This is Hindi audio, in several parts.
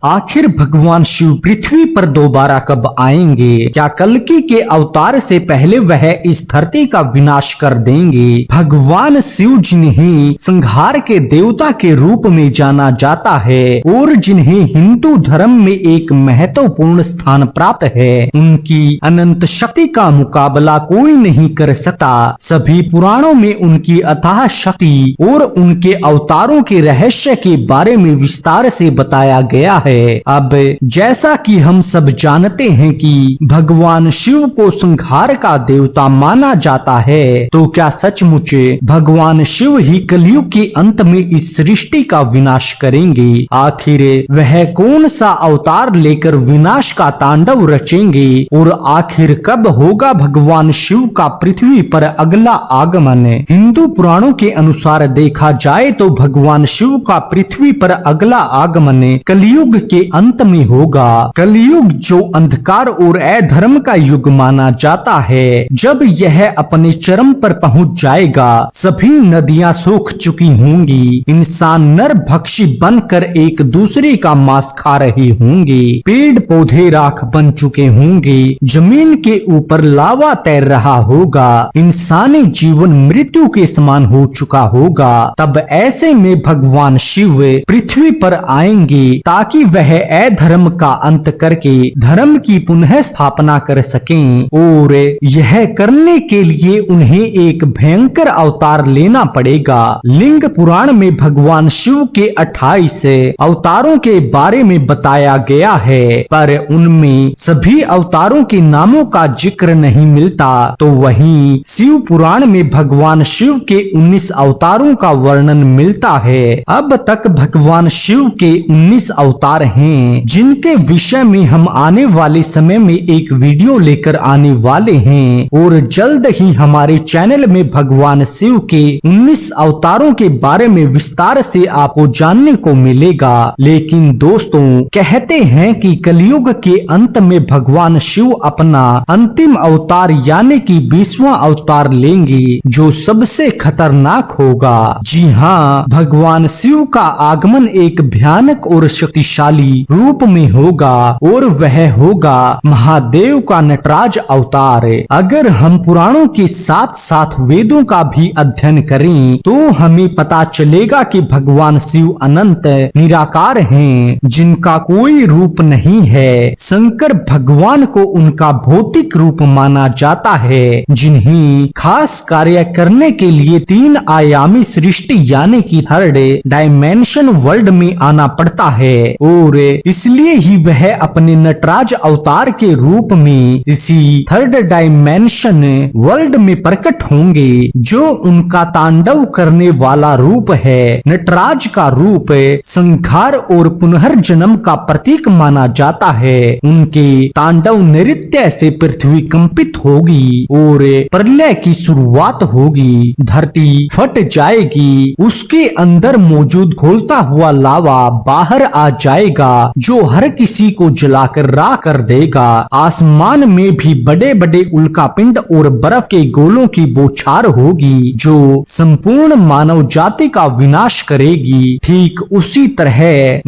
आखिर भगवान शिव पृथ्वी पर दोबारा कब आएंगे? क्या कल्कि के अवतार से पहले वह इस धरती का विनाश कर देंगे? भगवान शिव जिन्हें संहार के देवता के रूप में जाना जाता है और जिन्हें हिंदू धर्म में एक महत्वपूर्ण स्थान प्राप्त है, उनकी अनंत शक्ति का मुकाबला कोई नहीं कर सकता। सभी पुराणों में उनकी अथाह शक्ति और उनके अवतारों के रहस्य के बारे में विस्तार से बताया गया है। अब जैसा कि हम सब जानते हैं कि भगवान शिव को संहार का देवता माना जाता है, तो क्या सचमुच भगवान शिव ही कलयुग के अंत में इस सृष्टि का विनाश करेंगे? आखिर वह कौन सा अवतार लेकर विनाश का तांडव रचेंगे और आखिर कब होगा भगवान शिव का पृथ्वी पर अगला आगमन? हिंदू पुराणों के अनुसार देखा जाए तो भगवान शिव का पृथ्वी पर अगला आगमन कलयुग के अंत में होगा। कलयुग जो अंधकार और अधर्म का युग माना जाता है, जब यह अपने चरम पर पहुंच जाएगा, सभी नदियां सूख चुकी होंगी, इंसान नर भक्षी बनकर एक दूसरे का मांस खा रहे होंगे, पेड़ पौधे राख बन चुके होंगे, जमीन के ऊपर लावा तैर रहा होगा, इंसानी जीवन मृत्यु के समान हो चुका होगा। तब ऐसे में भगवान शिव पृथ्वी पर आएंगे ताकि वह अधर्म का अंत करके धर्म की पुनः स्थापना कर सकें, और यह करने के लिए उन्हें एक भयंकर अवतार लेना पड़ेगा। लिंग पुराण में भगवान शिव के 28 अवतारों के बारे में बताया गया है, पर उनमें सभी अवतारों के नामों का जिक्र नहीं मिलता। तो वहीं शिव पुराण में भगवान शिव के 19 अवतारों का वर्णन मिलता है। अब तक भगवान शिव के 19 अवतार हैं, जिनके विषय में हम आने वाले समय में एक वीडियो लेकर आने वाले हैं, और जल्द ही हमारे चैनल में भगवान शिव के 19 अवतारों के बारे में विस्तार से आपको जानने को मिलेगा। लेकिन दोस्तों, कहते हैं कि कलयुग के अंत में भगवान शिव अपना अंतिम अवतार यानी कि 20वां अवतार लेंगे, जो सबसे खतरनाक होगा। जी हाँ, भगवान शिव का आगमन एक भयानक और शक्तिशाली रूप में होगा, और वह होगा महादेव का नटराज अवतार। अगर हम पुराणों के साथ साथ वेदों का भी अध्ययन करें तो हमें पता चलेगा कि भगवान शिव अनंत निराकार हैं, जिनका कोई रूप नहीं है। शंकर भगवान को उनका भौतिक रूप माना जाता है, जिन्हें खास कार्य करने के लिए 3 आयामी सृष्टि यानी कि थर्ड डायमेंशन वर्ल्ड में आना पड़ता है, और इसलिए ही वह अपने नटराज अवतार के रूप में इसी थर्ड डायमेंशन वर्ल्ड में प्रकट होंगे, जो उनका तांडव करने वाला रूप है। नटराज का रूप संहार और पुनर्जन्म का प्रतीक माना जाता है। उनके तांडव नृत्य से पृथ्वी कंपित होगी और प्रलय की शुरुआत होगी, धरती फट जाएगी, उसके अंदर मौजूद घोलता हुआ लावा बाहर आ जाएगा, जो हर किसी को जलाकर राख कर देगा। आसमान में भी बड़े बड़े उल्कापिंड और बर्फ के गोलों की बौछार होगी, जो संपूर्ण मानव जाति का विनाश करेगी। ठीक उसी तरह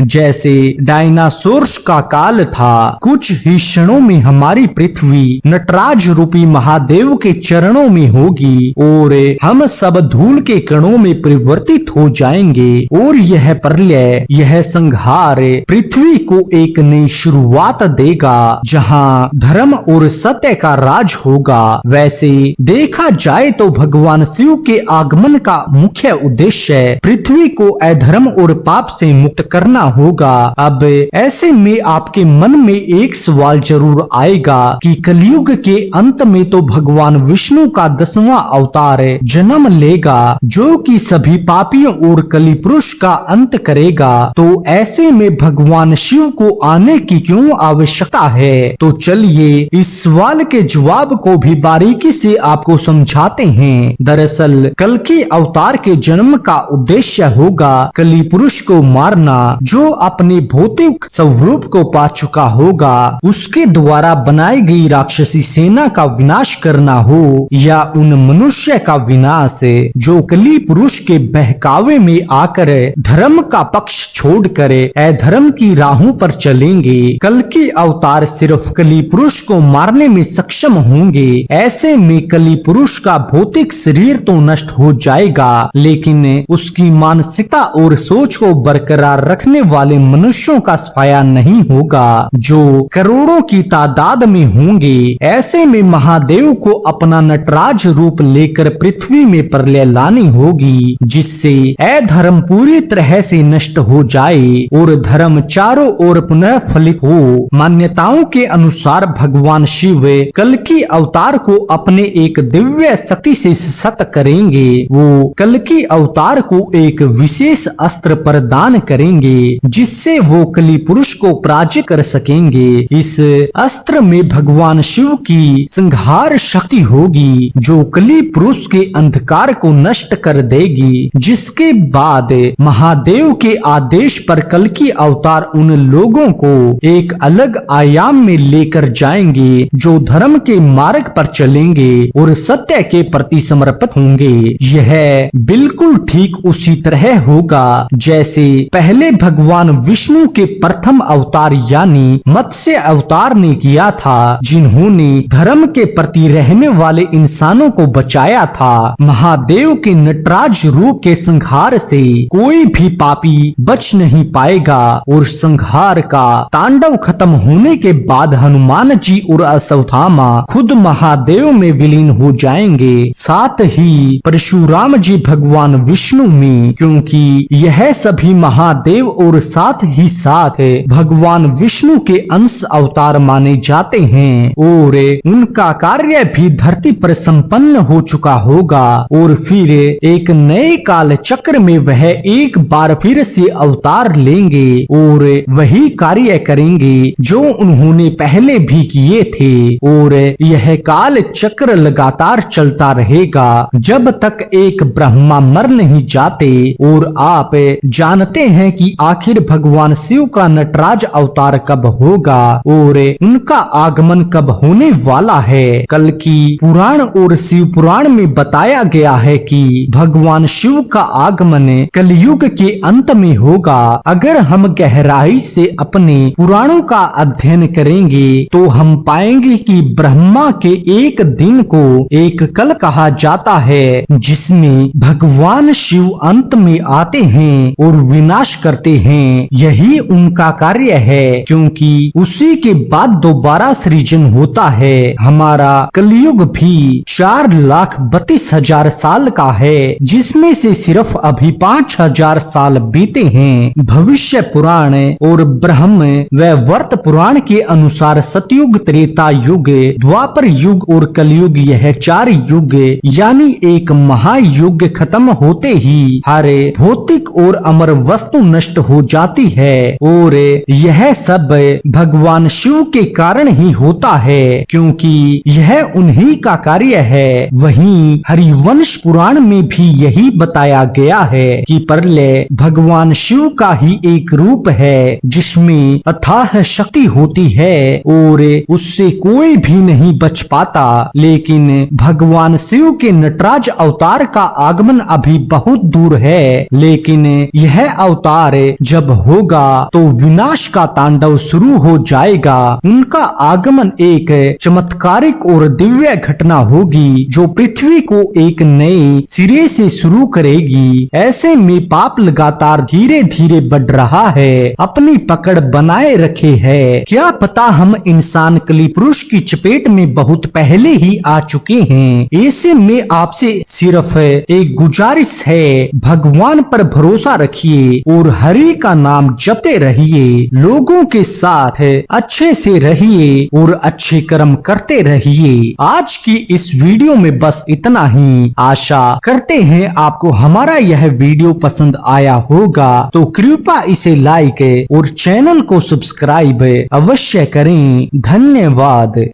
जैसे डायनासोर्स का काल था, कुछ ही क्षणों में हमारी पृथ्वी नटराज रूपी महादेव के चरणों में होगी, और हम सब धूल के कणों में परिवर्तित हो जाएंगे, और यह प्रलय, यह संहार पृथ्वी को एक नई शुरुआत देगा, जहां धर्म और सत्य का राज होगा। वैसे देखा जाए तो भगवान शिव के आगमन का मुख्य उद्देश्य पृथ्वी को अधर्म और पाप से मुक्त करना होगा। अब ऐसे में आपके मन में एक सवाल जरूर आएगा कि कलयुग के अंत में तो भगवान विष्णु का 10वां अवतार जन्म लेगा, जो कि सभी पापियों और कली पुरुष का अंत करेगा। तो ऐसे में भगवान शिव को आने की क्यों आवश्यकता है? तो चलिए इस सवाल के जवाब को भी बारीकी से आपको समझाते हैं। दरअसल कल्कि अवतार के जन्म का उद्देश्य होगा कली पुरुष को मारना, जो अपने भौतिक स्वरूप को पा चुका होगा। उसके द्वारा बनाई गई राक्षसी सेना का विनाश करना हो, या उन मनुष्य का विनाश जो कली पुरुष के बहकावे में आकर धर्म का पक्ष छोड़कर अधर्म धर्म की राहों पर चलेंगे। कल्कि अवतार सिर्फ कली पुरुष को मारने में सक्षम होंगे। ऐसे में कली पुरुष का भौतिक शरीर तो नष्ट हो जाएगा, लेकिन उसकी मानसिकता और सोच को बरकरार रखने वाले मनुष्यों का सफाया नहीं होगा, जो करोड़ों की तादाद में होंगे। ऐसे में महादेव को अपना नटराज रूप लेकर पृथ्वी में प्रलय लानी होगी, जिससे अधर्म पूरी तरह से नष्ट हो जाए और धर्म चारों ओर पुनः फलित हो। मान्यताओं के अनुसार भगवान शिव कल्कि अवतार को अपने एक दिव्य शक्ति से सत करेंगे। वो कल्कि अवतार को एक विशेष अस्त्र प्रदान करेंगे, जिससे वो कली पुरुष को पराजित कर सकेंगे। इस अस्त्र में भगवान शिव की संहार शक्ति होगी, जो कली पुरुष के अंधकार को नष्ट कर देगी। जिसके बाद महादेव के आदेश पर कल्कि अवतार उन लोगों को एक अलग आयाम में लेकर जाएंगे, जो धर्म के मार्ग पर चलेंगे और सत्य के प्रति समर्पित होंगे। यह बिल्कुल ठीक उसी तरह होगा जैसे पहले भगवान विष्णु के प्रथम अवतार यानी मत्स्य अवतार ने किया था, जिन्होंने धर्म के प्रति रहने वाले इंसानों को बचाया था। महादेव के नटराज रूप के संहार से कोई भी पापी बच नहीं पाएगा और संहार का तांडव खत्म होने के बाद हनुमान जी और अश्वत्थामा खुद महादेव में विलीन हो जाएंगे, साथ ही परशुराम जी भगवान विष्णु में, क्योंकि यह सभी महादेव और साथ ही साथ भगवान विष्णु के अंश अवतार माने जाते हैं और उनका कार्य भी धरती पर संपन्न हो चुका होगा और फिर एक नए काल चक्र में वह एक बार फिर से अवतार लेंगे और वही कार्य करेंगे जो उन्होंने पहले भी किए थे और यह काल चक्र लगातार चलता रहेगा जब तक एक ब्रह्मा मर नहीं जाते। और आप जानते हैं कि आखिर भगवान शिव का नटराज अवतार कब होगा और उनका आगमन कब होने वाला है। कल्कि पुराण और शिव पुराण में बताया गया है कि भगवान शिव का आगमन कलयुग के अंत में होगा। अगर हम गहराई से अपने पुराणों का अध्ययन करेंगे तो हम पाएंगे कि ब्रह्मा के एक दिन को एक कल कहा जाता है, जिसमें भगवान शिव अंत में आते हैं और विनाश करते हैं। यही उनका कार्य है, क्योंकि उसी के बाद दोबारा सृजन होता है। हमारा कलयुग भी 4,32,000 साल का है, जिसमें से सिर्फ अभी 5,000 साल बीते हैं। भविष्य पुराण और ब्रह्म व वर्त पुराण के अनुसार सतयुग, त्रेता युग, द्वापर युग और कलयुग, यह 4 युग यानी एक महायुग खत्म होते ही हर भौतिक और अमर वस्तु नष्ट हो जाती है और यह सब भगवान शिव के कारण ही होता है, क्योंकि यह उन्हीं का कार्य है। वहीं हरिवंश पुराण में भी यही बताया गया है कि प्रलय भगवान शिव का ही एक रूप है, जिसमें अथाह शक्ति होती है और उससे कोई भी नहीं बच पाता। लेकिन भगवान शिव के नटराज अवतार का आगमन अभी बहुत दूर है, लेकिन यह अवतार जब होगा तो विनाश का तांडव शुरू हो जाएगा। उनका आगमन एक चमत्कारिक और दिव्य घटना होगी, जो पृथ्वी को एक नए सिरे से शुरू करेगी। ऐसे में पाप लगातार धीरे धीरे बढ़ रहा है, अपनी पकड़ बनाए रखे है। क्या पता हम इंसान कली पुरुष की चपेट में बहुत पहले ही आ चुके हैं। ऐसे में आपसे सिर्फ एक गुजारिश है, भगवान पर भरोसा रखिए और हरि का नाम जपते रहिए, लोगों के साथ अच्छे से रहिए और अच्छे कर्म करते रहिए। आज की इस वीडियो में बस इतना ही। आशा करते हैं आपको हमारा यह वीडियो पसंद आया होगा, तो कृपया इसे लाइक और चैनल को सब्सक्राइब अवश्य करें। धन्यवाद।